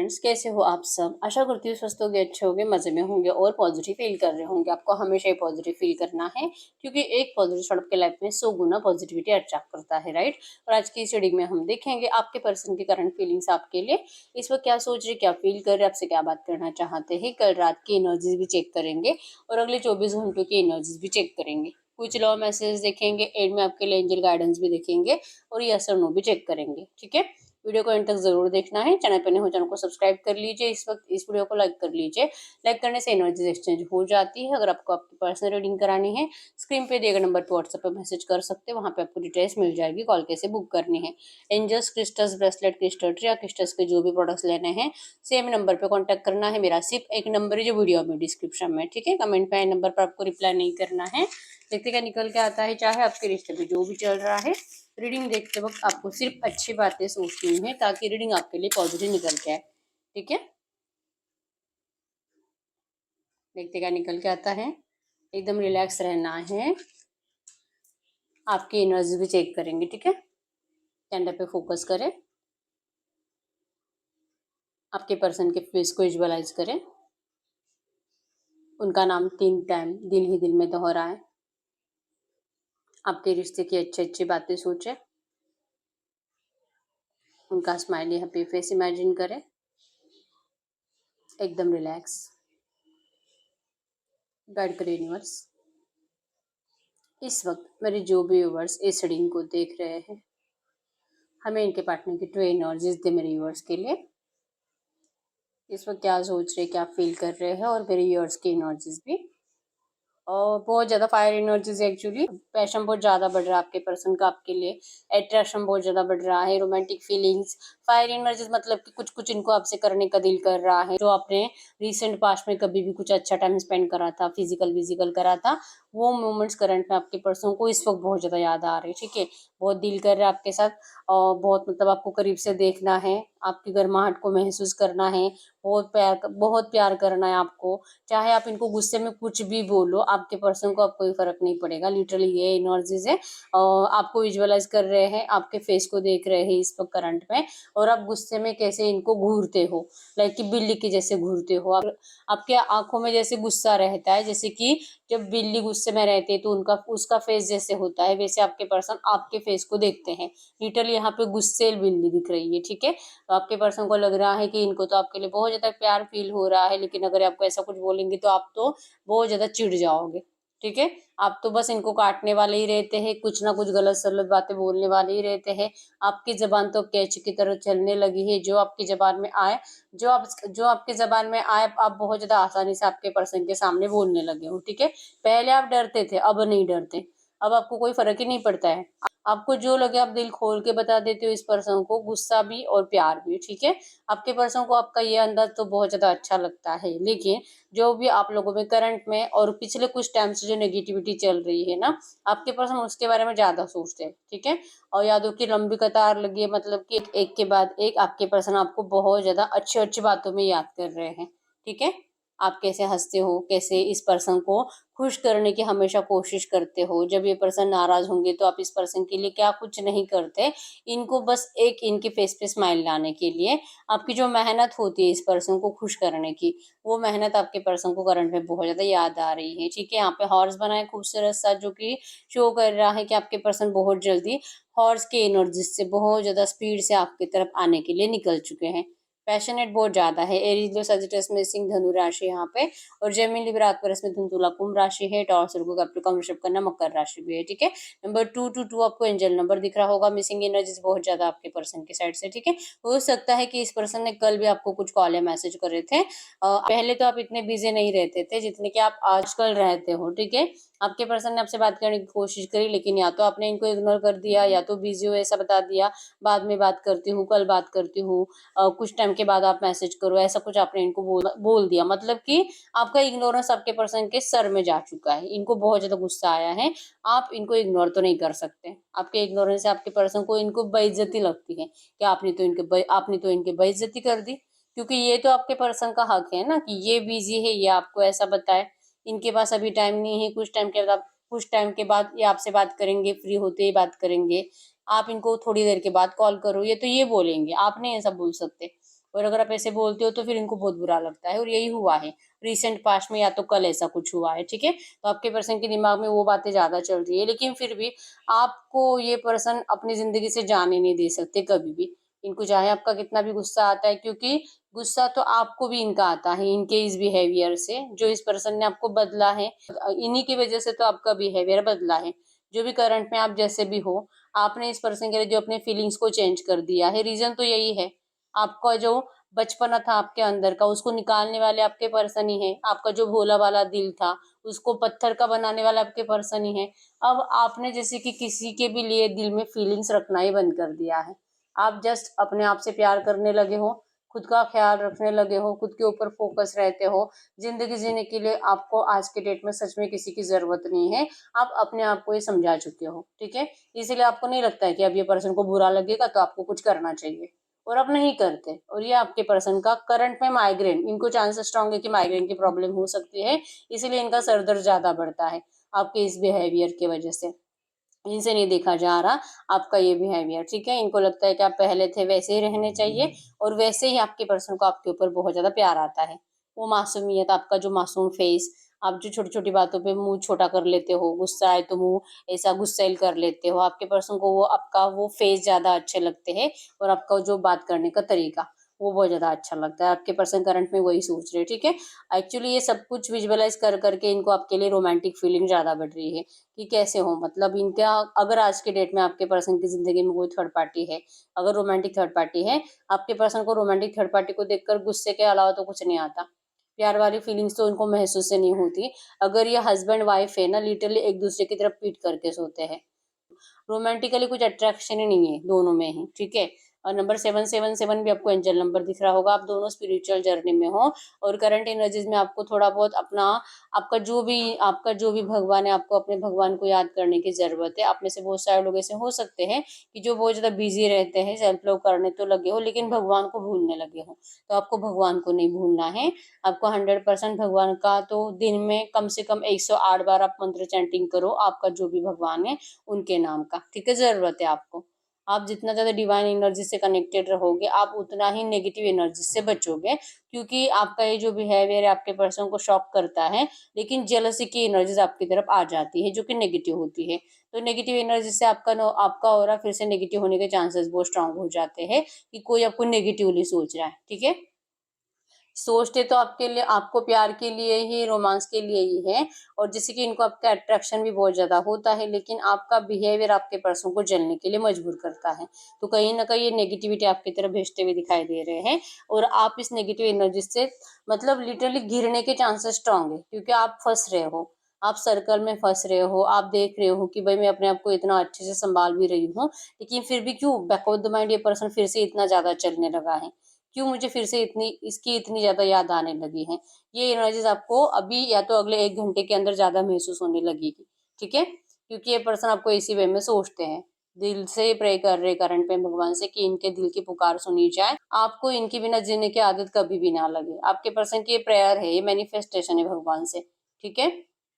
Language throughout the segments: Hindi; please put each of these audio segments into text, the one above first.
फ्रेंड्स, कैसे हो आप सब। आशा करती हूँ स्वस्थ होंगे, अच्छे होंगे, मजे में होंगे और पॉजिटिव फील कर रहे होंगे। आपको हमेशा ही पॉजिटिव फील करना है, क्योंकि एक पॉजिटिव थॉट आपके लाइफ में 100 गुना पॉजिटिविटी अट्रैक्ट करता है, राइट। और आज की इस रीडिंग में हम देखेंगे आपके पर्सन की करंट फीलिंग्स आपके लिए इस वक्त क्या सोच रहे, क्या फील कर रहे, आपसे क्या बात करना चाहते हैं। कल रात की एनर्जीज भी चेक करेंगे और अगले 24 घंटों की एनर्जीज भी चेक करेंगे। कुछ लॉ मैसेज देखेंगे, एंड में आपके लिए एंजल गाइडेंस भी देखेंगे और यस और नो भी चेक करेंगे। ठीक है, वीडियो को एंड तक जरूर देखना है। चैनल पर नए हो चैनल को सब्सक्राइब कर लीजिए। इस वक्त इस वीडियो को लाइक कर लीजिए। लाइक करने से एनर्जी एक्सचेंज हो जाती है। अगर आपको आपकी पर्सनल रीडिंग करानी है, स्क्रीन पे दिए गए नंबर पर व्हाट्सएप पर मैसेज कर सकते हैं। वहाँ पे आपको डिटेल्स मिल जाएगी, कॉल कैसे बुक करनी है। Angels, crystals, bracelet, crystal tree या क्रिस्टल्स के जो भी प्रोडक्ट्स लेने हैं, सेम नंबर पे कांटेक्ट करना है। मेरा सिर्फ एक नंबर है जो वीडियो में डिस्क्रिप्शन में, ठीक है। कमेंट पे नंबर पर आपको रिप्लाई नहीं करना है। देखते क्या निकल के आता है। चाहे आपके रिश्ते में जो भी चल रहा है, रीडिंग देखते वक्त आपको सिर्फ अच्छी बातें सोचनी है, ताकि रीडिंग आपके लिए पॉजिटिव निकल के आए। ठीक है, देखते क्या निकल के आता है। एकदम रिलैक्स रहना है। आपकी एनर्जी भी चेक करेंगे, ठीक है। कैंडल पे फोकस करें, आपके पर्सन के फेस को विजुअलाइज करें, उनका नाम 3 टाइम दिल ही दिल में दोहराएं। आपके रिश्ते की अच्छी अच्छी बातें सोचें, उनका स्माइली हैप्पी फेस इमेजिन करें। एकदम रिलैक्स, गाइड करें यूनिवर्स। इस वक्त मेरे जो भी व्यूवर्स इस रीडिंग को देख रहे हैं, हमें इनके पार्टनर की 2 एनर्जीज दे मेरे व्यूवर्स के लिए। इस वक्त क्या सोच रहे, क्या फील कर रहे हैं, और मेरे व्यूवर्स की एनर्जीज भी। और बहुत ज़्यादा फायर एनर्जीज है एक्चुअली। पैशन बहुत ज़्यादा बढ़ रहा है आपके पर्सन का आपके लिए। अट्रैक्शन बहुत ज़्यादा बढ़ रहा है। रोमांटिक फीलिंग्स, फायर एनर्जीज मतलब कि कुछ कुछ इनको आपसे करने का दिल कर रहा है। जो आपने रिसेंट पास्ट में कभी भी कुछ अच्छा टाइम स्पेंड करा था, फिजिकल विजिकल करा था, वो मोमेंट्स करंट में आपके पर्सन को इस वक्त बहुत ज़्यादा याद आ रहे हैं। ठीक है, बहुत दिल कर रहा है आपके साथ, और बहुत मतलब आपको करीब से देखना है, आपकी गर्माहट को महसूस करना है, बहुत प्यार करना है आपको। चाहे आप इनको गुस्से में कुछ भी बोलो, आपके पर्सन को अब कोई फर्क नहीं पड़ेगा। लिटरली ये एनर्जीज है। आपको विजुअलाइज कर रहे हैं, आपके फेस को देख रहे हैं इस वक्त करंट में, और आप गुस्से में कैसे इनको घूरते हो, लाइक कि बिल्ली की जैसे घूरते हो। आपके आंखों में जैसे गुस्सा रहता है, जैसे कि जब बिल्ली गुस्से में रहती है तो उनका उसका फेस जैसे होता है, वैसे आपके पर्सन आपके फेस को देखते हैं। लिटरली यहाँ पे गुस्सेल बिल्ली दिख रही है। ठीक है, तो आपके पर्सन को लग रहा है कि इनको तो आपके लिए बहुत ज्यादा प्यार फील हो रहा है, लेकिन अगर आपको ऐसा कुछ बोलेंगे तो आप तो बहुत ज्यादा चिढ़ जाओगे। ठीक है, आप तो बस इनको काटने वाले ही रहते हैं, कुछ ना कुछ गलत सलत बातें बोलने वाले ही रहते हैं। आपकी जबान तो कैच की तरह चलने लगी है। जो आपकी जबान में आए, जो आपके जबान में आए, आप बहुत ज्यादा आसानी से आपके पर्सन के सामने बोलने लगे हो। ठीक है, पहले आप डरते थे, अब नहीं डरते। अब आपको कोई फर्क ही नहीं पड़ता है। आपको जो लगे आप दिल खोल के बता देते हो इस पर्सन को, गुस्सा भी और प्यार भी। ठीक है, आपके पर्सन को आपका ये अंदाज तो बहुत ज्यादा अच्छा लगता है। लेकिन जो भी आप लोगों में करंट में और पिछले कुछ टाइम से जो नेगेटिविटी चल रही है ना, आपके पर्सन उसके बारे में ज्यादा सोचते हैं। ठीक है, और यादों की लंबी कतार लगी है, मतलब कि एक के बाद एक आपके पर्सन आपको बहुत ज्यादा अच्छी अच्छी बातों में याद कर रहे हैं। ठीक है, आप कैसे हंसते हो, कैसे इस पर्सन को खुश करने की हमेशा कोशिश करते हो। जब ये पर्सन नाराज होंगे तो आप इस पर्सन के लिए क्या कुछ नहीं करते, इनको बस एक इनके फेस पे स्माइल लाने के लिए। आपकी जो मेहनत होती है इस पर्सन को खुश करने की, वो मेहनत आपके पर्सन को करंट में बहुत ज्यादा याद आ रही है। ठीक है, यहाँ पे हॉर्स बनाए खूबसूरत सा, जो कि शो कर रहा है कि आपके पर्सन बहुत जल्दी हॉर्स के एनर्जी से बहुत ज्यादा स्पीड से आपकी तरफ आने के लिए निकल चुके हैं। पैशनेट बहुत ज्यादा है। एरीज, लो, सजिटस में सिंह, धनु राशि यहाँ पे, और जेमिनी, लिब्रा, एक्वेरियस में धनु, तुला, कुंभ राशि है। टॉरस, वर्गो, कैप्रिकॉर्न, वृषभ, कन्या, मकर राशि भी है। ठीक है, नंबर 222 आपको एंजल नंबर दिख रहा होगा। मिसिंग एनर्जीज बहुत ज्यादा आपके पर्सन की साइड से। ठीक है, हो सकता है कि इस पर्सन ने कल भी आपको कुछ कॉल या मैसेज करे थे। पहले तो आप इतने बिजी नहीं रहते थे जितने कि आप आजकल रहते हो। ठीक है, आपके पर्सन ने आपसे बात करने की कोशिश करी, लेकिन या तो आपने इनको इग्नोर कर दिया, या तो बिजी हो ऐसा बता दिया, बाद में बात करती हूँ, कल बात करती हूँ, कुछ टाइम के बाद आप मैसेज करो, ऐसा कुछ आपने इनको बोल दिया। मतलब कि आपका इग्नोरेंस आपके पर्सन के सर में जा चुका है। इनको बहुत ज्यादा गुस्सा आया है। आप इनको इग्नोर तो नहीं कर सकते। आपके इग्नोरेंस से आपके पर्सन को इनको बेइज्जती लगती है कि आपने तो इनके बेइज्जती कर दी। क्योंकि ये तो आपके पर्सन का हक है ना कि ये बिजी है, ये आपको ऐसा बताए। इनके पास अभी टाइम नहीं है, कुछ टाइम के बाद ये आपसे बात करेंगे, फ्री होते ही बात करेंगे। आप इनको थोड़ी देर के बाद कॉल करो, ये तो ये बोलेंगे, आप नहीं ऐसा बोल सकते। और अगर आप ऐसे बोलते हो तो फिर इनको बहुत बुरा लगता है, और यही हुआ है रिसेंट पास्ट में, या तो कल ऐसा कुछ हुआ है, ठीक है। तो आपके पर्सन के दिमाग में वो बातें ज्यादा चल रही है, लेकिन फिर भी आपको ये पर्सन अपनी जिंदगी से जाने नहीं दे सकते कभी भी। इनको चाहे आपका कितना भी गुस्सा आता है, क्योंकि गुस्सा तो आपको भी इनका आता है, इनके इस बिहेवियर से जो इस पर्सन ने आपको बदला है, इन्हीं की वजह से तो आपका बिहेवियर बदला है। जो भी करंट में आप जैसे भी हो, आपने इस पर्सन के लिए जो अपने फीलिंग्स को चेंज कर दिया है, रीजन तो यही है। आपका जो बचपना था आपके अंदर का, उसको निकालने वाले आपके पर्सन ही है। आपका जो भोला वाला दिल था, उसको पत्थर का बनाने वाला आपके पर्सन ही है। अब आपने जैसे कि किसी के भी लिए दिल में फीलिंग्स रखना ही बंद कर दिया है। आप जस्ट अपने आप से प्यार करने लगे हो, खुद का ख्याल रखने लगे हो, खुद के ऊपर फोकस रहते हो। जिंदगी जीने के लिए आपको आज के डेट में सच में किसी की जरूरत नहीं है। आप अपने आप को ये समझा चुके हो, ठीक है। इसीलिए आपको नहीं लगता है कि अब ये पर्सन को बुरा लगेगा तो आपको कुछ करना चाहिए, और आप नहीं करते। और ये आपके पर्सन का करंट में माइग्रेन, इनको चांसेस स्ट्रांग है कि माइग्रेन की प्रॉब्लम हो सकती है, इसीलिए इनका सर दर्द ज्यादा बढ़ता है आपके इस बिहेवियर की वजह से। इनसे नहीं देखा जा रहा आपका ये बिहेवियर, ठीक है। इनको लगता है कि आप पहले थे वैसे ही रहने चाहिए, और वैसे ही आपके पर्सन को आपके ऊपर बहुत ज्यादा प्यार आता है। वो मासूमियत, आपका जो मासूम फेस, आप जो छोटी छोटी बातों पे मुंह छोटा कर लेते हो, गुस्सा आए तो मुंह ऐसा गुस्सैल कर लेते हो, आपके पर्सन को वो आपका वो फेस ज्यादा अच्छे लगते हैं, और आपका जो बात करने का तरीका वो बहुत ज्यादा अच्छा लगता है। आपके पर्सन करंट में वही सोच रहे हैं, ठीक है। एक्चुअली ये सब कुछ विजुअलाइज कर करके इनको आपके लिए रोमांटिक फीलिंग ज्यादा बढ़ रही है कि कैसे हो, मतलब इनका, अगर आज के डेट में आपके पर्सन की जिंदगी में कोई थर्ड पार्टी है, अगर रोमांटिक थर्ड पार्टी है, आपके पर्सन को रोमांटिक थर्ड पार्टी को देखकर गुस्से के अलावा तो कुछ नहीं आता। प्यार वाली फीलिंग्स तो उनको महसूस से नहीं होती। अगर ये हस्बैंड वाइफ है ना, लिटरली एक दूसरे की तरफ पीट करके सोते हैं। रोमांटिकली कुछ अट्रैक्शन ही नहीं है दोनों में ही, ठीक है। और नंबर 777 भी आपको एंजल नंबर दिख रहा होगा। आप दोनों स्पिरिचुअल जर्नी में हो, और करंट एनर्जीज में आपको थोड़ा बहुत अपना, आपका जो भी भगवान है, आपको अपने भगवान को याद करने की जरूरत है। आप में से बहुत सारे लोग ऐसे हो सकते हैं कि जो बहुत ज्यादा बिजी रहते हैं, सेल्फ लव करने तो लगे हो लेकिन भगवान को भूलने लगे हो। तो आपको भगवान को नहीं भूलना है। आपको 100% भगवान का, तो दिन में कम से कम 108 बार आप मंत्र चैंटिंग करो, आपका जो भी भगवान है उनके नाम का, ठीक है। जरूरत है आपको। आप जितना ज्यादा डिवाइन एनर्जी से कनेक्टेड रहोगे, आप उतना ही नेगेटिव एनर्जी से बचोगे, क्योंकि आपका ये जो बिहेवियर है आपके पर्सन को शॉक करता है, लेकिन जेलसी की एनर्जीज आपकी तरफ आ जाती है जो कि नेगेटिव होती है। तो नेगेटिव एनर्जी से आपका ऑरा फिर से नेगेटिव होने के चांसेस बहुत स्ट्रांग हो जाते हैं, कि कोई आपको नेगेटिवली सोच रहा है, ठीक है। सोचते तो आपके लिए, आपको प्यार के लिए ही, रोमांस के लिए ही है, और जैसे कि इनको आपका अट्रैक्शन भी बहुत ज्यादा होता है, लेकिन आपका बिहेवियर आपके पर्सन को जलने के लिए मजबूर करता है। तो कहीं ना कहीं ये नेगेटिविटी आपकी तरफ भेजते हुए दिखाई दे रहे हैं, और आप इस नेगेटिव एनर्जी से मतलब लिटरली गिरने के चांसेस स्ट्रांग है, क्योंकि आप फंस रहे हो, आप सर्कल में फंस रहे हो। आप देख रहे हो कि भाई मैं अपने आप को इतना अच्छे से संभाल भी रही हूँ, लेकिन फिर भी क्यों बैक ऑफ द माइंड ये पर्सन फिर से इतना ज्यादा चलने लगा है, क्यों मुझे फिर से इतनी ज्यादा याद आने लगी है। ये एनर्जीज आपको अभी या तो अगले 1 घंटे के अंदर ज्यादा महसूस होने लगेगी, ठीक है। क्योंकि ये पर्सन आपको इसी वे में सोचते हैं, दिल से प्रे कर रहे करंट पे भगवान से कि इनके दिल की पुकार सुनी जाए, आपको इनके बिना जीने की आदत कभी भी ना लगे। आपके पर्सन की ये प्रेयर है, ये मैनिफेस्टेशन है भगवान से, ठीक है।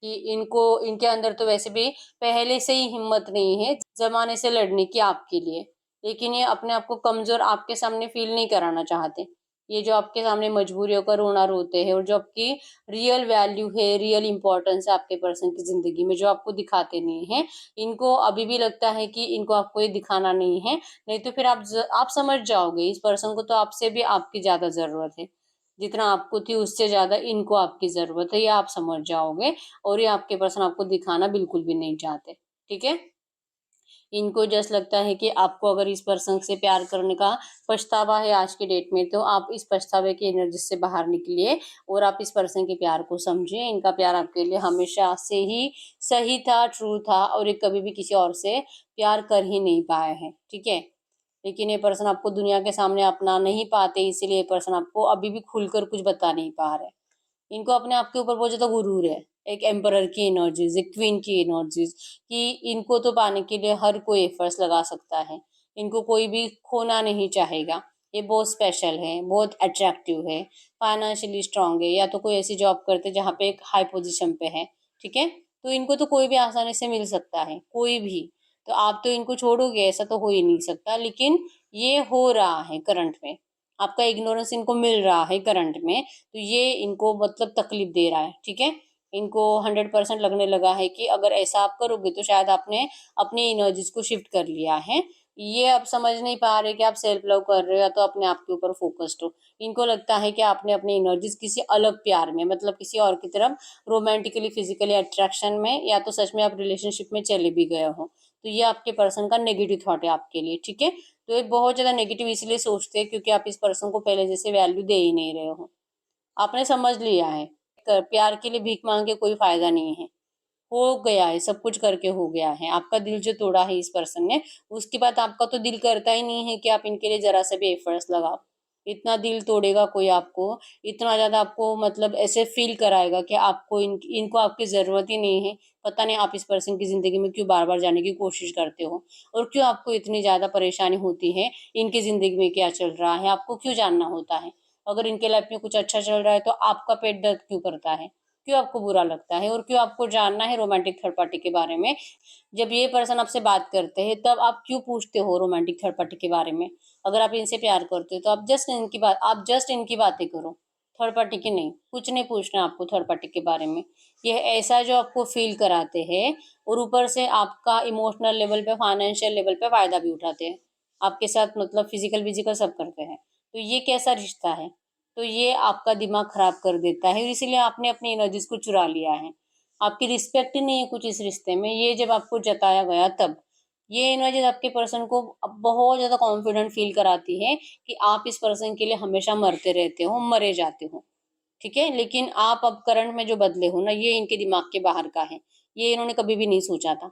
कि इनको, इनके अंदर तो वैसे भी पहले से ही हिम्मत नहीं है जमाने से लड़ने की आपके लिए, लेकिन ये अपने आप को कमजोर आपके सामने फील नहीं कराना चाहते। ये जो आपके सामने मजबूरी होकर रोना रोते हैं, और जो आपकी रियल वैल्यू है, रियल इंपॉर्टेंस है आपके पर्सन की जिंदगी में, जो आपको दिखाते नहीं है, इनको अभी भी लगता है कि इनको आपको ये दिखाना नहीं है। नहीं तो फिर आप समझ जाओगे इस पर्सन को तो आपसे भी आपकी ज्यादा जरूरत है, जितना आपको थी उससे ज्यादा इनको आपकी जरूरत है, ये आप समझ जाओगे। और ये आपके पर्सन आपको दिखाना बिल्कुल भी नहीं चाहते, ठीक है। इनको जस्ट लगता है कि आपको अगर इस पर्सन से प्यार करने का पछतावा है आज के डेट में, तो आप इस पछतावे की एनर्जी से बाहर निकलिए, और आप इस पर्सन के प्यार को समझिए। इनका प्यार आपके लिए हमेशा से ही सही था, ट्रू था, और ये कभी भी किसी और से प्यार कर ही नहीं पाए हैं, ठीक है। लेकिन ये पर्सन आपको दुनिया के सामने अपना नहीं पाते, इसीलिए ये पर्सन आपको अभी भी खुलकर कुछ बता नहीं पा रहे। इनको अपने आप के ऊपर बहुत ज्यादा गुरूर है, एक एम्परर की एनर्जीज, एक क्वीन की एनर्जीज, कि इनको तो पाने के लिए हर कोई एफर्ट्स लगा सकता है, इनको कोई भी खोना नहीं चाहेगा। ये बहुत स्पेशल है, बहुत अट्रैक्टिव है, फाइनेंशियली स्ट्रांग है, या तो कोई ऐसी जॉब करते जहाँ पे एक हाई पोजीशन पे है, ठीक है। तो इनको तो कोई भी आसानी से मिल सकता है, कोई भी। तो आप तो इनको छोड़ोगे ऐसा तो हो ही नहीं सकता, लेकिन ये हो रहा है करंट में। आपका इग्नोरेंस इनको मिल रहा है करंट में, तो ये इनको मतलब तकलीफ दे रहा है, ठीक है। इनको 100% लगने लगा है कि अगर ऐसा आप करोगे तो शायद आपने अपनी एनर्जीज को शिफ्ट कर लिया है। ये अब समझ नहीं पा रहे कि आप सेल्फ लव कर रहे हो या तो अपने आप के ऊपर फोकस्ड हो। इनको लगता है कि आपने अपनी एनर्जीज किसी अलग प्यार में, मतलब किसी और की तरफ रोमांटिकली फिजिकली अट्रैक्शन में, या तो सच में आप रिलेशनशिप में चले भी गए हो। तो ये आपके पर्सन का नेगेटिव थॉट है आपके लिए, ठीक है। तो ये बहुत ज्यादा नेगेटिव इसलिए सोचते हैं क्योंकि आप इस पर्सन को पहले जैसे वैल्यू दे ही नहीं रहे हो। आपने समझ लिया है प्यार के लिए भीख मांग के कोई फायदा नहीं है। हो गया है, सब कुछ करके हो गया है। आपका दिल जो तोड़ा है इस पर्सन ने, उसके बाद आपका तो दिल करता ही नहीं है कि आप इनके लिए जरा सा भी एफर्ट्स लगाओ। इतना दिल तोड़ेगा कोई आपको, इतना ज्यादा आपको मतलब ऐसे फील कराएगा कि आपको इनको आपकी जरूरत ही नहीं है। पता नहीं आप इस पर्सन की जिंदगी में क्यों बार बार जाने की कोशिश करते हो, और क्यों आपको इतनी ज्यादा परेशानी होती है। इनकी जिंदगी में क्या चल रहा है आपको क्यों जानना होता है। अगर इनके लाइफ में कुछ अच्छा चल रहा है तो आपका पेट दर्द क्यों करता है, क्यों आपको बुरा लगता है, और क्यों आपको जानना है रोमांटिक थर्ड पार्टी के बारे में। जब ये पर्सन आपसे बात करते हैं तब आप क्यों पूछते हो रोमांटिक थर्ड पार्टी के बारे में। अगर आप इनसे प्यार करते हो तो आप जस्ट इनकी बातें करो, थर्ड पार्टी की नहीं। कुछ नहीं पूछना आपको थर्ड पार्टी के बारे में। ये ऐसा जो आपको फील कराते हैं, और ऊपर से आपका इमोशनल लेवल पे, फाइनेंशियल लेवल पे फायदा भी उठाते हैं आपके साथ, मतलब फिजिकल विजिकल सब करते हैं। तो ये कैसा रिश्ता है। तो ये आपका दिमाग खराब कर देता है, और इसीलिए आपने अपनी एनर्जीज को चुरा लिया है। आपकी रिस्पेक्ट ही नहीं है कुछ इस रिश्ते में, ये जब आपको जताया गया तब। ये एनर्जीज आपके पर्सन को अब बहुत ज्यादा कॉन्फिडेंट फील कराती है कि आप इस पर्सन के लिए हमेशा मरते रहते हो, मरे जाते हो, ठीक है। लेकिन आप अब करंट में जो बदले हो ना, ये इनके दिमाग के बाहर का है। ये इन्होंने कभी भी नहीं सोचा था।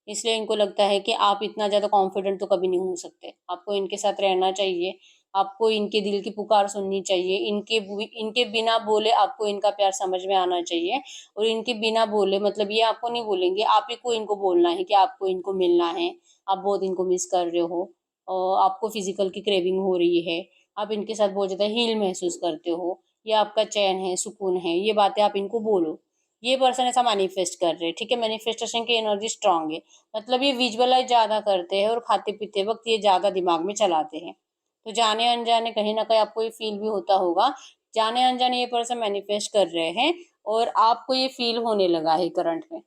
इसलिए इनको लगता है कि आप इतना ज्यादा कॉन्फिडेंट तो कभी नहीं हो सकते। आपको इनके साथ रहना चाहिए, आपको इनके दिल की पुकार सुननी चाहिए, इनके बिना बोले आपको इनका प्यार समझ में आना चाहिए। और इनके बिना बोले मतलब ये आपको नहीं बोलेंगे, आप ही को इनको बोलना है कि आपको इनको मिलना है, आप बहुत इनको मिस कर रहे हो, और आपको फिजिकल की क्रेविंग हो रही है, आप इनके साथ बहुत ज्यादा हील महसूस करते हो, ये आपका चैन है, सुकून है। ये बातें आप इनको बोलो। ये पर्सन ऐसा मैनिफेस्ट कर रहे हैं, ठीक है। मैनिफेस्टेशन की एनर्जी स्ट्रांग है, मतलब ये विजुअलाइज ज्यादा करते हैं और खाते पीते वक्त ये ज्यादा दिमाग में चलाते हैं। तो जाने अनजाने कहीं ना कहीं आपको ये फील भी होता होगा, जाने अनजाने ये पर्सन मैनिफेस्ट कर रहे हैं, और आपको ये फील होने लगा है करंट में,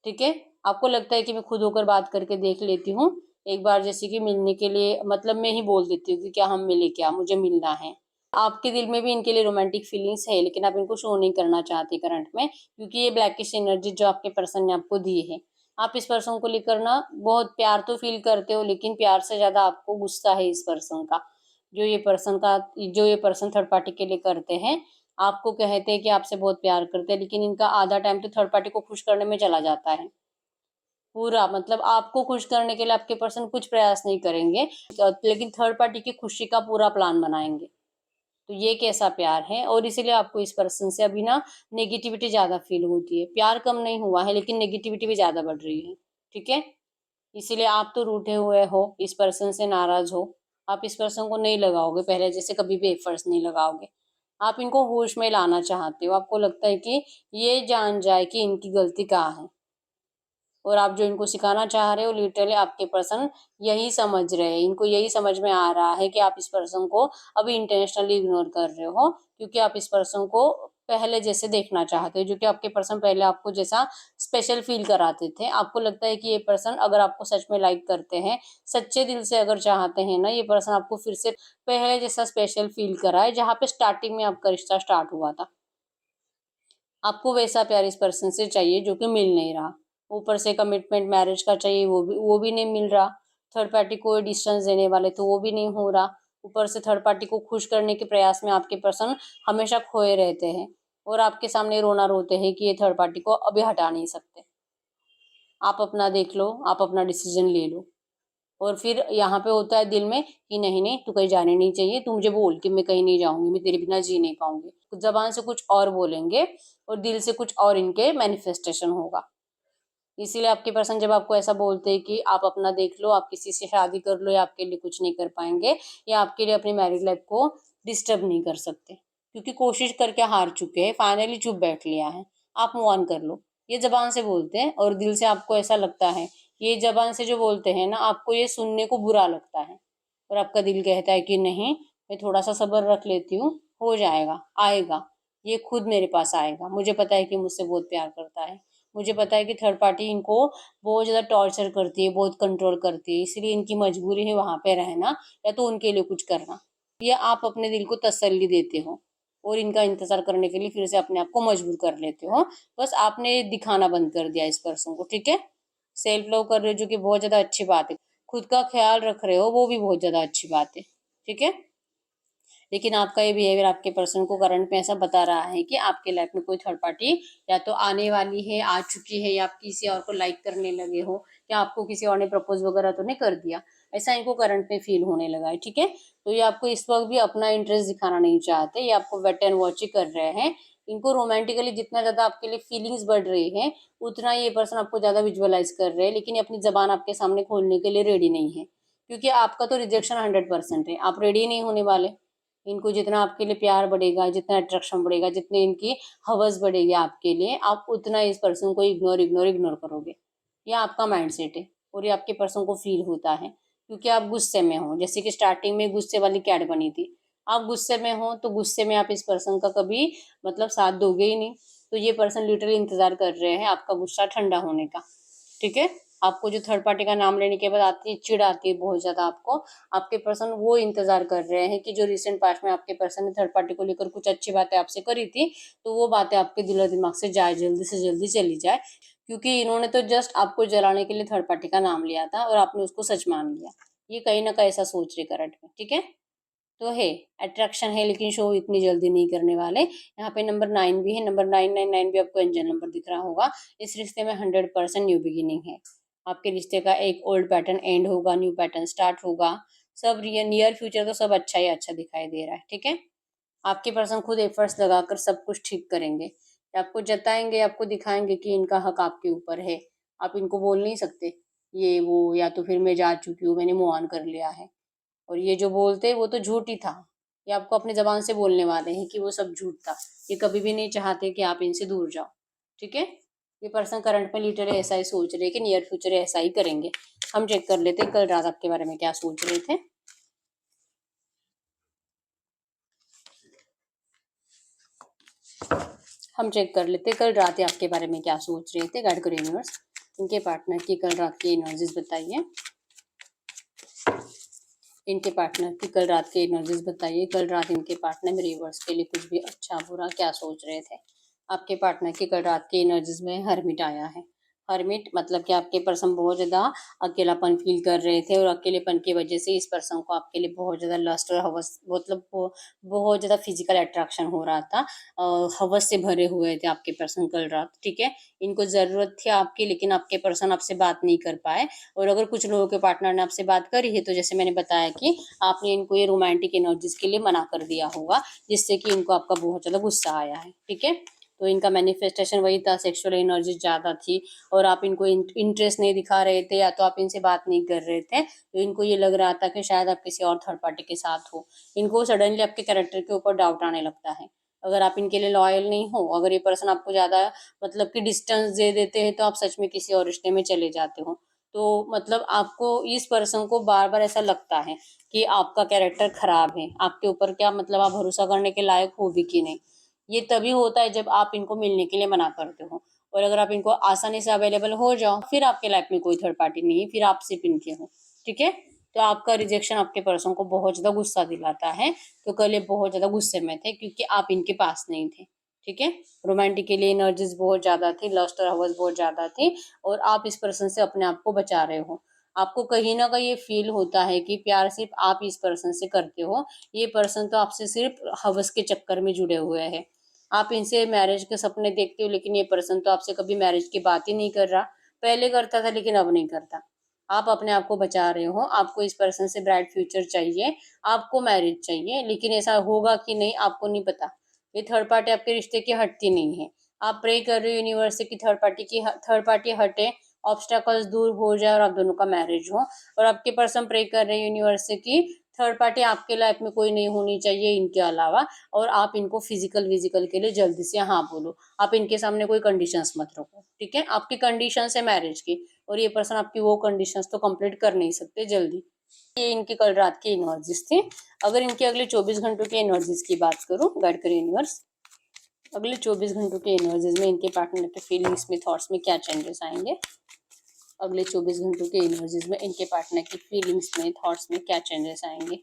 ठीक है। आपको लगता है कि मैं खुद होकर बात करके देख लेती हूँ एक बार, जैसे कि मिलने के लिए, मतलब मैं ही बोल देती हूँ कि क्या हम मिले, क्या मुझे मिलना है। आपके दिल में भी इनके लिए रोमांटिक फीलिंग्स है, लेकिन आप इनको शो नहीं करना चाहते करंट में, क्योंकि ये ब्लैकिश एनर्जी जो आपके पर्सन ने आपको दी है। आप इस पर्सन को लेकर ना बहुत प्यार तो फील करते हो, लेकिन प्यार से ज्यादा आपको गुस्सा है इस पर्सन का। जो ये पर्सन थर्ड पार्टी के लिए करते हैं, आपको कहते हैं कि आपसे बहुत प्यार करते हैं, लेकिन इनका आधा टाइम तो थर्ड पार्टी को खुश करने में चला जाता है। पूरा मतलब आपको खुश करने के लिए आपके पर्सन कुछ प्रयास नहीं करेंगे, लेकिन थर्ड पार्टी की खुशी का पूरा प्लान बनाएंगे। तो ये कैसा प्यार है। और इसीलिए आपको इस पर्सन से अभी ना नेगेटिविटी ज्यादा फील होती है। प्यार कम नहीं हुआ है, लेकिन नेगेटिविटी भी ज्यादा बढ़ रही है, ठीक है। इसीलिए आप तो रूठे हुए हो, इस पर्सन से नाराज हो। आप इस पर्सन को नहीं लगाओगे, पहले जैसे कभी भी एफर्ट्स नहीं लगाओगे। आप इनको होश में लाना चाहते हो, आपको लगता है कि ये जान जाए कि इनकी गलती कहाँ है। और आप जो इनको सिखाना चाह रहे हो, लिटरली आपके पर्सन यही समझ रहे हैं। इनको यही समझ में आ रहा है कि आप इस पर्सन को अभी इंटेंशनली इग्नोर कर रहे हो, क्योंकि आप इस पर्सन को पहले जैसे देखना चाहते हो, जो कि आपके पर्सन पहले आपको जैसा स्पेशल फील कराते थे। आपको लगता है कि ये पर्सन अगर आपको सच में लाइक करते हैं, सच्चे दिल से अगर चाहते हैं ना, ये पर्सन आपको फिर से पहले जैसा स्पेशल फील कराए, जहाँ पे स्टार्टिंग में आपका रिश्ता स्टार्ट हुआ था। आपको वैसा प्यार इस पर्सन से चाहिए जो कि मिल नहीं रहा। ऊपर से कमिटमेंट मैरिज का चाहिए, वो भी नहीं मिल रहा। थर्ड पार्टी को डिस्टेंस देने वाले तो वो भी नहीं हो रहा। ऊपर से थर्ड पार्टी को खुश करने के प्रयास में आपके पर्सन हमेशा खोए रहते हैं, और आपके सामने रोना रोते हैं कि ये थर्ड पार्टी को अभी हटा नहीं सकते। आप अपना देख लो, आप अपना डिसीजन ले लो। और फिर यहाँ पे होता है दिल में कि नहीं नहीं, तू कहीं जाने नहीं चाहिए, तू मुझे बोल कि मैं कहीं नहीं जाऊंगी, मैं तेरे बिना जी नहीं पाऊंगी। जबान से कुछ और बोलेंगे, और दिल से कुछ और इनके मैनिफेस्टेशन होगा। इसीलिए आपके पर्सन जब आपको ऐसा बोलते हैं कि आप अपना देख लो, आप किसी से शादी कर लो, या आपके लिए कुछ नहीं कर पाएंगे, या आपके लिए अपनी मैरिड लाइफ को डिस्टर्ब नहीं कर सकते, क्योंकि कोशिश करके हार चुके हैं, फाइनली चुप बैठ लिया है, आप मूव ऑन कर लो। ये जबान से बोलते हैं, और दिल से आपको ऐसा लगता है। ये जबान से जो बोलते हैं ना, आपको ये सुनने को बुरा लगता है, और आपका दिल कहता है कि नहीं, मैं थोड़ा सा सब्र रख लेती हूँ, हो जाएगा, आएगा, ये खुद मेरे पास आएगा। मुझे पता है कि मुझसे बहुत प्यार करता है, मुझे पता है कि थर्ड पार्टी इनको बहुत ज़्यादा टॉर्चर करती है, बहुत कंट्रोल करती है, इसलिए इनकी मजबूरी है वहाँ पे रहना या तो उनके लिए कुछ करना। ये आप अपने दिल को तसल्ली देते हो और इनका इंतज़ार करने के लिए फिर से अपने आप को मजबूर कर लेते हो। बस आपने दिखाना बंद कर दिया इस पर्सन को, ठीक है? सेल्फ लव कर रहे हो जो कि बहुत ज़्यादा अच्छी बात है। खुद का ख्याल रख रहे हो वो भी बहुत ज़्यादा अच्छी बात है, ठीक है? लेकिन आपका ये बिहेवियर आपके पर्सन को करंट में ऐसा बता रहा है कि आपके लाइफ में कोई थर्ड पार्टी या तो आने वाली है, आ चुकी है, या आप किसी और को लाइक करने लगे हो, या आपको किसी और ने प्रपोज वगैरह तो नहीं कर दिया, ऐसा इनको करंट में फील होने लगा है, ठीक है? तो ये आपको इस वक्त भी अपना इंटरेस्ट दिखाना नहीं चाहते, ये आपको वेट एंड वॉच ही कर रहे हैं। इनको रोमांटिकली जितना ज्यादा आपके लिए फीलिंग्स बढ़ रही है, उतना ये पर्सन आपको ज्यादा विजुअलाइज कर रहे हैं, लेकिन ये अपनी जबान आपके सामने खोलने के लिए रेडी नहीं है, क्योंकि आपका तो रिजेक्शन 100% है, आप रेडी नहीं होने वाले। इनको जितना आपके लिए प्यार बढ़ेगा, जितना अट्रैक्शन बढ़ेगा, जितनी इनकी हवस बढ़ेगी आपके लिए, आप उतना इस पर्सन को इग्नोर इग्नोर इग्नोर करोगे। ये आपका माइंडसेट है और ये आपके पर्सन को फील होता है, क्योंकि आप गुस्से में हो। जैसे कि स्टार्टिंग में गुस्से वाली कैट बनी थी, आप गुस्से में हो तो गुस्से में आप इस पर्सन का कभी मतलब साथ दोगे ही नहीं। तो ये पर्सन लिटरली इंतजार कर रहे हैं आपका गुस्सा ठंडा होने का, ठीक है? आपको जो थर्ड पार्टी का नाम लेने के बाद आती है चिढ़, आती है बहुत ज्यादा आपको, आपके पर्सन वो इंतजार कर रहे हैं कि जो रिसेंट पास्ट में आपके पर्सन ने थर्ड पार्टी को लेकर कुछ अच्छी बातें आपसे करी थी, तो वो बातें आपके दिलो दिमाग से जाए, जल्दी से जल्दी चली जाए, क्योंकि इन्होंने तो जस्ट आपको जलाने के लिए थर्ड पार्टी का नाम लिया था और आपने उसको सच मान लिया। ये कहीं ना कहीं ऐसा सोच रहे करंट में, ठीक है? तो है, अट्रैक्शन है, लेकिन शो इतनी जल्दी नहीं करने वाले। यहाँ पे नंबर 9 भी है, नंबर 999 भी आपको एंजल नंबर दिख रहा होगा। इस रिश्ते में 100% न्यू बिगिनिंग है। आपके रिश्ते का एक ओल्ड पैटर्न एंड होगा, न्यू पैटर्न स्टार्ट होगा। सब नियर फ्यूचर तो सब अच्छा ही अच्छा दिखाई दे रहा है, ठीक है? आपके पर्सन खुद एफर्ट्स लगाकर सब कुछ ठीक करेंगे, आपको जताएंगे, आपको दिखाएंगे कि इनका हक आपके ऊपर है। आप इनको बोल नहीं सकते ये वो, या तो फिर मैं जा चुकी हूँ, मैंने मूव ऑन कर लिया है। और ये जो बोलते हैं वो तो झूठ ही था। ये आपको अपने जबान से बोलने वाले हैं कि वो सब झूठ था। ये कभी भी नहीं चाहते कि आप इनसे दूर जाओ, ठीक है? ये पर्सन करंट में लिटरली ऐसा ही सोच रहे हैं कि नियर फ्यूचर ऐसा ही करेंगे। हम चेक कर लेते हैं कल रात आपके बारे में क्या सोच रहे थे। हम चेक कर लेते हैं कल रात ये आपके बारे में क्या सोच रहे थे। गाइड करो यूनिवर्स, इनके पार्टनर की कल रात की एनर्जीज बताइए। इनके पार्टनर की कल रात के एनर्जीज बताइए। कल रात इनके पार्टनर में रिवर्स के लिए कुछ भी अच्छा बुरा क्या सोच रहे थे। आपके पार्टनर की कल रात की एनर्जीज में हर्मिट आया है। हर्मिट मतलब कि आपके पर्सन बहुत ज़्यादा अकेलापन फील कर रहे थे और अकेलेपन की वजह से इस पर्सन को आपके लिए बहुत ज़्यादा लस्ट और हवस, मतलब बहुत ज़्यादा फिजिकल अट्रैक्शन हो रहा था। हवस से भरे हुए थे आपके पर्सन कल रात, ठीक है? इनको ज़रूरत थी आपकी, लेकिन आपके पर्सन आपसे बात नहीं कर पाए। और अगर कुछ लोगों के पार्टनर ने आपसे बात करी है तो जैसे मैंने बताया कि आपने इनको ये रोमांटिक एनर्जीज के लिए मना कर दिया होगा, जिससे कि इनको आपका बहुत ज़्यादा गुस्सा आया है, ठीक है? तो इनका मैनिफेस्टेशन वही था, सेक्सुअल एनर्जी ज़्यादा थी और आप इनको इंटरेस्ट नहीं दिखा रहे थे, या तो आप इनसे बात नहीं कर रहे थे, तो इनको ये लग रहा था कि शायद आप किसी और थर्ड पार्टी के साथ हो। इनको सडनली आपके कैरेक्टर के ऊपर डाउट आने लगता है। अगर आप इनके लिए लॉयल नहीं हो, अगर ये पर्सन आपको ज़्यादा मतलब कि डिस्टेंस दे देते हैं, तो आप सच में किसी और रिश्ते में चले जाते हो। तो मतलब आपको इस पर्सन को बार बार ऐसा लगता है कि आपका कैरेक्टर खराब है, आपके ऊपर क्या मतलब आप भरोसा करने के लायक हो भी कि नहीं। ये तभी होता है जब आप इनको मिलने के लिए मना करते हो, और अगर आप इनको आसानी से अवेलेबल हो जाओ, फिर आपके लाइफ में कोई थर्ड पार्टी नहीं है, फिर आप सिर्फ इनके हो, ठीक है? तो आपका रिजेक्शन आपके पर्सन को बहुत ज्यादा गुस्सा दिलाता है। तो कल ये बहुत ज्यादा गुस्से में थे क्योंकि आप इनके पास नहीं थे, ठीक है? रोमांटिकली एनर्जीज बहुत ज्यादा थी, लस्ट और हवस बहुत ज्यादा थी, और आप इस पर्सन से अपने आप को बचा रहे हो। आपको कहीं ना कहीं ये फील होता है कि प्यार सिर्फ आप इस पर्सन से करते हो, ये पर्सन तो आपसे सिर्फ हवस के चक्कर में जुड़े हुए हैं। आप इनसे मैरिज के सपने देखते हो, लेकिन ये पर्सन तो आपसे कभी मैरिज की बात ही नहीं कर रहा। पहले करता था लेकिन अब नहीं करता। आप अपने आप को बचा रहे हो, आपको इस पर्सन से ब्राइट फ्यूचर चाहिए, आपको मैरिज चाहिए, लेकिन ऐसा होगा कि नहीं आपको नहीं पता। ये थर्ड पार्टी आपके रिश्ते की हटती नहीं है। आप प्रे कर रहे हो यूनिवर्स से कि थर्ड पार्टी हटे, ऑब्स्टेकल्स दूर हो जाए और आप दोनों का मैरिज हो। और आपके पर्सन प्रे कर रहे हैं यूनिवर्स से कि थर्ड पार्टी आपके लाइफ में कोई नहीं होनी चाहिए इनके अलावा, और आप इनको फिजिकल विजिकल के लिए जल्दी से हाँ बोलो। आप इनके सामने कोई कंडीशंस मत रखो, ठीक है? आपकी कंडीशन है मैरिज की, और ये पर्सन आपकी वो कंडीशंस तो कंप्लीट कर नहीं सकते जल्दी, ये इनकी कल रात की एनर्जीज थी। अगर इनके अगले 24 घंटों की एनर्जीज की बात करूं, गाइड करिए यूनिवर्स, अगले 24 घंटों के एनर्जीज में इनके पार्टनर के फीलिंग्स में, थॉट्स में क्या चेंजेस आएंगे। अगले 24 घंटों के एनर्जीज में इनके पार्टनर की फीलिंग्स में, थॉट्स में क्या चेंजेस आएंगे।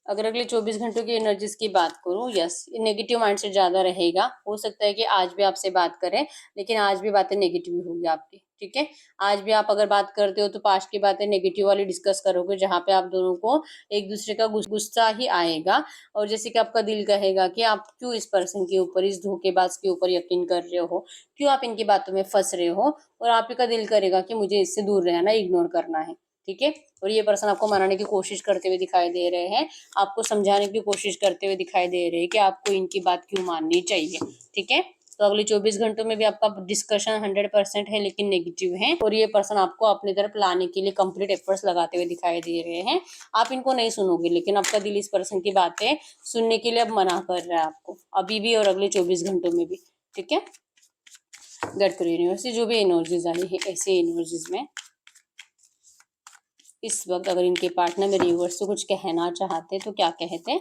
अगर अगले 24 घंटों की एनर्जीज की बात करूं, यस, नेगेटिव माइंडसेट ज़्यादा रहेगा। हो सकता है कि आज भी आपसे बात करें, लेकिन आज भी बातें नेगेटिव होगी आपकी, ठीक है। आज भी आप अगर बात करते हो तो पास्ट की बातें नेगेटिव वाली डिस्कस करोगे, जहाँ पे आप दोनों को एक दूसरे का गुस्सा ही आएगा। और जैसे कि आपका दिल कहेगा कि आप क्यों इस पर्सन के ऊपर, इस धोखेबाज के ऊपर यकीन कर रहे हो, क्यों आप इनकी बातों में फंस रहे हो। और आप ही का दिल करेगा कि मुझे इससे दूर रहना, इग्नोर करना है, ठीक है। और ये पर्सन आपको मनाने की कोशिश करते हुए दिखाई दे रहे हैं, आपको समझाने की कोशिश करते हुए दिखाई दे रहे हैं कि आपको इनकी बात क्यों माननी चाहिए, ठीक है। तो अगले 24 घंटों में भी आपका डिस्कशन 100% है, लेकिन नेगेटिव है। और ये पर्सन आपको अपनी तरफ लाने के लिए कंप्लीट एफर्ट्स लगाते हुए दिखाई दे रहे हैं। आप इनको नहीं सुनोगे, लेकिन आपका दिल इस पर्सन की बातें सुनने के लिए अब मना कर रहा है आपको, अभी भी और अगले 24 घंटों में भी, ठीक है। गट करिए यूनिवर्स, जो भी एनर्जीज आई है, ऐसे एनर्जीज में इस वक्त अगर इनके पार्टनर मेरे व्यूअर्स से कुछ कहना चाहते तो क्या कहते हैं,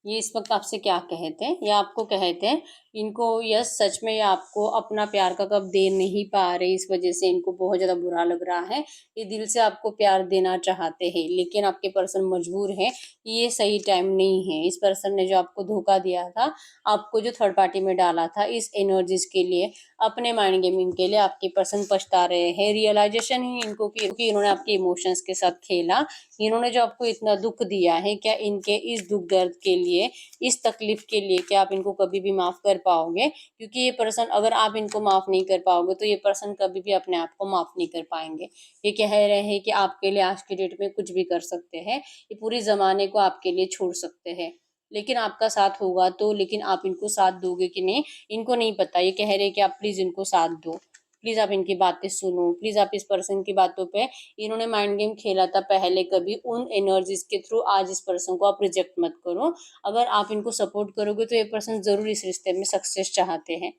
ये इस वक्त आपसे क्या कहते हैं, या आपको कहते हैं इनको, यस सच में ये आपको अपना प्यार का कब दे नहीं पा रहे, इस वजह से इनको बहुत ज़्यादा बुरा लग रहा है। ये दिल से आपको प्यार देना चाहते हैं, लेकिन आपके पर्सन मजबूर है, ये सही टाइम नहीं है। इस पर्सन ने जो आपको धोखा दिया था, आपको जो थर्ड पार्टी में डाला था, इस एनर्जीज के लिए, अपने माइंड गेमिंग के लिए आपके पर्सन पछता रहे हैं। रियलाइजेशन ही इनको कि इन्होंने आपके इमोशंस के साथ खेला। इन्होंने जो आपको इतना दुख दिया है, क्या इनके इस दुख दर्द के लिए, इस तकलीफ के लिए क्या आप इनको कभी भी माफ कर पाओगे? क्योंकि ये पर्सन, अगर आप इनको माफ नहीं कर पाओगे तो ये पर्सन कभी भी अपने आप को माफ नहीं कर पाएंगे। ये कह रहे हैं कि आपके लिए आज की डेट में कुछ भी कर सकते हैं, ये पूरी जमाने को आपके लिए छोड़ सकते हैं, लेकिन आपका साथ होगा तो। लेकिन आप इनको साथ दोगे कि नहीं, इनको नहीं पता। ये कह रहे हैं कि आप प्लीज इनको साथ दो, प्लीज आप इनकी बातें सुनो, प्लीज आप इस पर्सन की बातों पे, इन्होंने माइंड गेम खेला था पहले कभी, उन एनर्जीज के थ्रू आज इस पर्सन को आप रिजेक्ट मत करो। अगर आप इनको सपोर्ट करोगे तो ये पर्सन जरूर इस रिश्ते में सक्सेस चाहते हैं।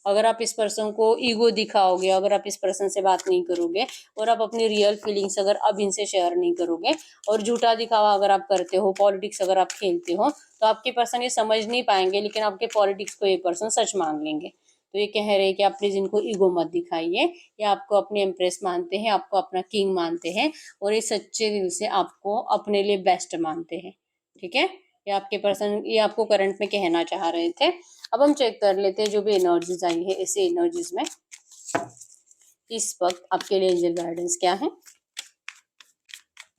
अगर आप इस पर्सन को ईगो दिखाओगे, अगर आप इस पर्सन से बात नहीं करोगे, और आप अपनी रियल फीलिंग्स अगर अब इनसे शेयर नहीं करोगे, और झूठा दिखावा अगर आप करते हो, पॉलिटिक्स अगर आप खेलते हो, तो आपके पर्सन ये समझ नहीं पाएंगे, लेकिन आपके पॉलिटिक्स को ये पर्सन सच मान लेंगे। तो ये कह रहे हैं कि आप प्लीज इनको ईगो मत दिखाइए, ये आपको अपने एम्प्रेस मानते हैं, आपको अपना किंग मानते हैं, और ये सच्चे दिल से आपको अपने लिए बेस्ट मानते हैं, ठीक है। ये आपके पर्सन, ये आपको करंट में कहना चाह रहे थे। अब हम चेक कर लेते हैं जो भी एनर्जीज आई है, ऐसे एनर्जीज में इस वक्त आपके लिए एंजल गाइडेंस क्या है।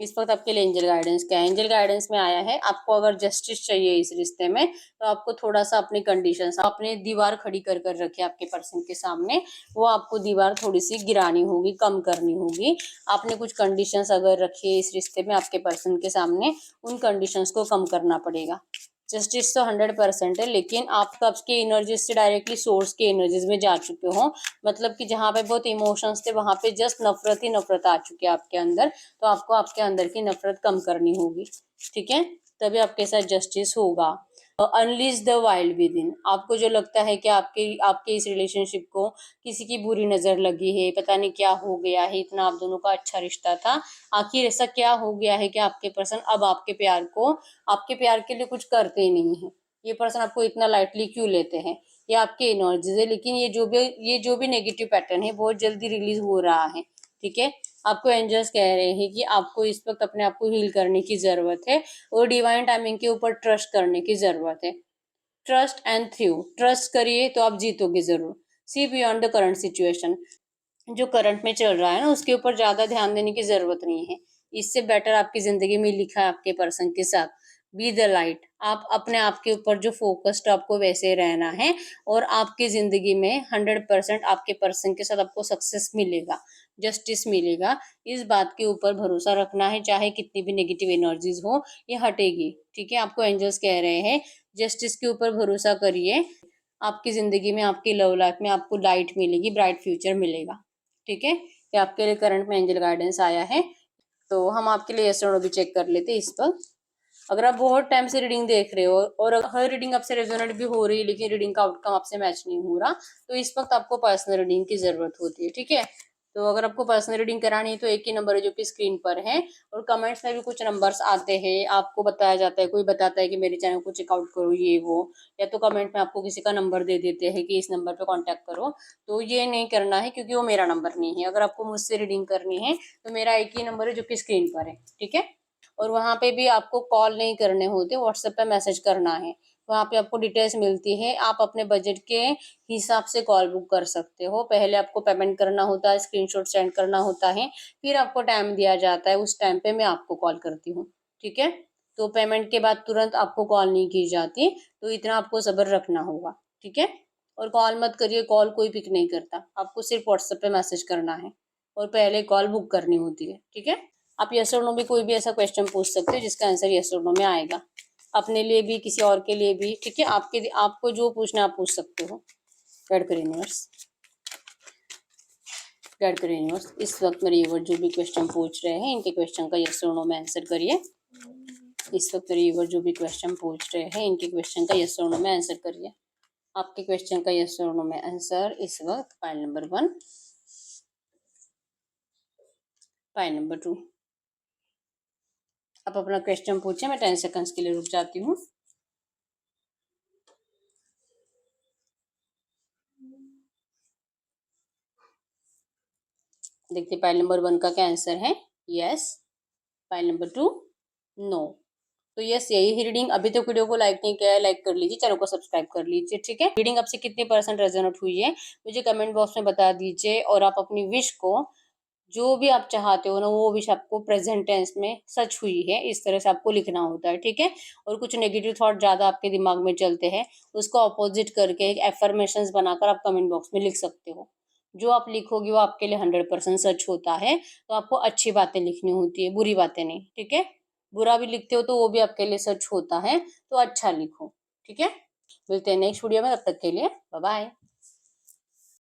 इस वक्त आपके लिए एंजल गाइडेंस क्या है। एंजल गाइडेंस में आया है, आपको अगर जस्टिस चाहिए इस रिश्ते में, तो आपको थोड़ा सा अपनी कंडीशंस, आपने दीवार खड़ी कर कर रखी है आपके पर्सन के सामने, वो आपको दीवार थोड़ी सी गिरानी होगी, कम करनी होगी। आपने कुछ कंडीशंस अगर रखी है इस रिश्ते में आपके पर्सन के सामने, उन कंडीशंस को कम करना पड़ेगा। जस्टिस तो 100% है, लेकिन आप कब के एनर्जीज से डायरेक्टली सोर्स के एनर्जीज में जा चुके हो, मतलब कि जहाँ पे बहुत इमोशंस थे वहां पे जस्ट नफरत ही नफरत आ चुकी है आपके अंदर। तो आपको आपके अंदर की नफरत कम करनी होगी, ठीक है, तभी आपके साथ जस्टिस होगा। Unleash the wild with in, आपको जो लगता है कि आपके आपके इस रिलेशनशिप को किसी की बुरी नजर लगी है, पता नहीं क्या हो गया है, इतना आप दोनों का अच्छा रिश्ता था, आखिर ऐसा क्या हो गया है कि आपके पर्सन अब आपके प्यार को, आपके प्यार के लिए कुछ करते ही नहीं है। ये पर्सन आपको इतना लाइटली क्यों लेते हैं, ये आपके एनर्जीज है। लेकिन ये जो भी नेगेटिव पैटर्न है बहुत जल्दी रिलीज हो रहा है, ठीक है। आपको एंजल्स कह रहे हैं कि आपको इस वक्त अपने आप को हील करने की जरूरत है, और डिवाइन टाइमिंग के ऊपर ट्रस्ट करने की जरूरत है। ट्रस्ट एंड थ्रू, ट्रस्ट करिए तो आप जीतोगे जरूर। See beyond the current situation, जो करंट में चल रहा है ना उसके ऊपर ज्यादा ध्यान देने की जरूरत नहीं है। इससे बेटर आपकी जिंदगी में लिखा है आपके पर्सन के साथ, बी द लाइट। आप अपने आप के ऊपर जो फोकस्ड, आपको वैसे रहना है, और आपकी जिंदगी में 100% आपके पर्सन के साथ आपको सक्सेस मिलेगा, जस्टिस मिलेगा। इस बात के ऊपर भरोसा रखना है, चाहे कितनी भी नेगेटिव एनर्जीज हो, ये हटेगी, ठीक है। आपको एंजल्स कह रहे हैं जस्टिस के ऊपर भरोसा करिए, आपकी जिंदगी में, आपकी लव लाइफ में आपको लाइट मिलेगी, ब्राइट फ्यूचर मिलेगा, ठीक है। ये आपके लिए करंट में एंजल गाइडेंस आया है। तो हम आपके लिए एस्ट्रोनॉमी भी चेक कर लेते हैं इस पर। अगर आप बहुत टाइम से रीडिंग देख रहे हो और हर रीडिंग आपसे रेजोनेट भी हो रही है, लेकिन रीडिंग का आउटकम आपसे मैच नहीं हो रहा, तो इस वक्त आपको पर्सनल रीडिंग की जरूरत होती है, ठीक है। तो अगर आपको पर्सनल रीडिंग करानी है तो एक ही नंबर है जो कि स्क्रीन पर है, और कमेंट्स में भी कुछ नंबर्स आते हैं, आपको बताया जाता है, कोई बताता है कि मेरे चैनल को चेकआउट करो ये वो, या तो कमेंट में आपको किसी का नंबर दे देते हैं कि इस नंबर पे कांटेक्ट करो। तो ये नहीं करना है क्योंकि वो मेरा नंबर नहीं है। अगर आपको मुझसे रीडिंग करनी है तो मेरा एक ही नंबर है जो कि स्क्रीन पर है, ठीक है। और वहाँ पे भी आपको कॉल नहीं करने होते, व्हाट्सएप पे मैसेज करना है। वहाँ पे आपको डिटेल्स मिलती है, आप अपने बजट के हिसाब से कॉल बुक कर सकते हो। पहले आपको पेमेंट करना होता है, स्क्रीनशॉट सेंड करना होता है, फिर आपको टाइम दिया जाता है, उस टाइम पे मैं आपको कॉल करती हूँ, ठीक है। तो पेमेंट के बाद तुरंत आपको कॉल नहीं की जाती, तो इतना आपको सब्र रखना होगा, ठीक है। और कॉल मत करिए, कॉल कोई पिक नहीं करता, आपको सिर्फ व्हाट्सएप पे मैसेज करना है और पहले कॉल बुक करनी होती है, ठीक है। आप यस और नो भी कोई भी ऐसा क्वेश्चन पूछ सकते हो जिसका आंसर यस और नो में आएगा, अपने लिए भी किसी और के लिए भी, ठीक है। आपको जो पूछना आप पूछ सकते हो। गाइड करें यूनिवर्स, गाइड करें यूनिवर्स, इस वक्त मेरे व्यूअर जो भी क्वेश्चन पूछ रहे हैं इनके क्वेश्चन का यस और नो में आंसर करिए। इस वक्त मेरे व्यूअर जो भी क्वेश्चन पूछ रहे हैं इनके क्वेश्चन का यस और नो में आंसर करिए। आपके क्वेश्चन का यस और नो में आंसर इस वक्त पाइल नंबर 1, पाइल नंबर 2। आप अपना क्वेश्चन पूछे, मैं 10 सेकंड्स के लिए रुक जाती हूँ। देखते पाइल नंबर 1 का क्या आंसर है, यस। Pile number 2, no. तो यस, यही है रीडिंग। अभी तक वीडियो को लाइक नहीं किया है, लाइक कर लीजिए, चैनल को सब्सक्राइब कर लीजिए, ठीक है। रीडिंग आपसे कितनी % रेजोनेट हुई है मुझे कमेंट बॉक्स में बता दीजिए, और आप अपनी विश को, जो भी आप चाहते हो ना, वो विश आपको प्रेजेंट टेंस में सच हुई है, इस तरह से आपको लिखना होता है, ठीक है। और कुछ नेगेटिव थॉट ज्यादा आपके दिमाग में चलते हैं, उसको अपोजिट करके एक एफर्मेशंस बनाकर आप कमेंट बॉक्स में लिख सकते हो। जो आप लिखोगे वो आपके लिए 100% सच होता है। तो आपको अच्छी बातें लिखनी होती है, बुरी बातें नहीं, ठीक है। बुरा भी लिखते हो तो वो भी आपके लिए सच होता है, तो अच्छा लिखो, ठीक है। मिलते हैं नेक्स्ट वीडियो में, तब तक के लिए बाय बाय।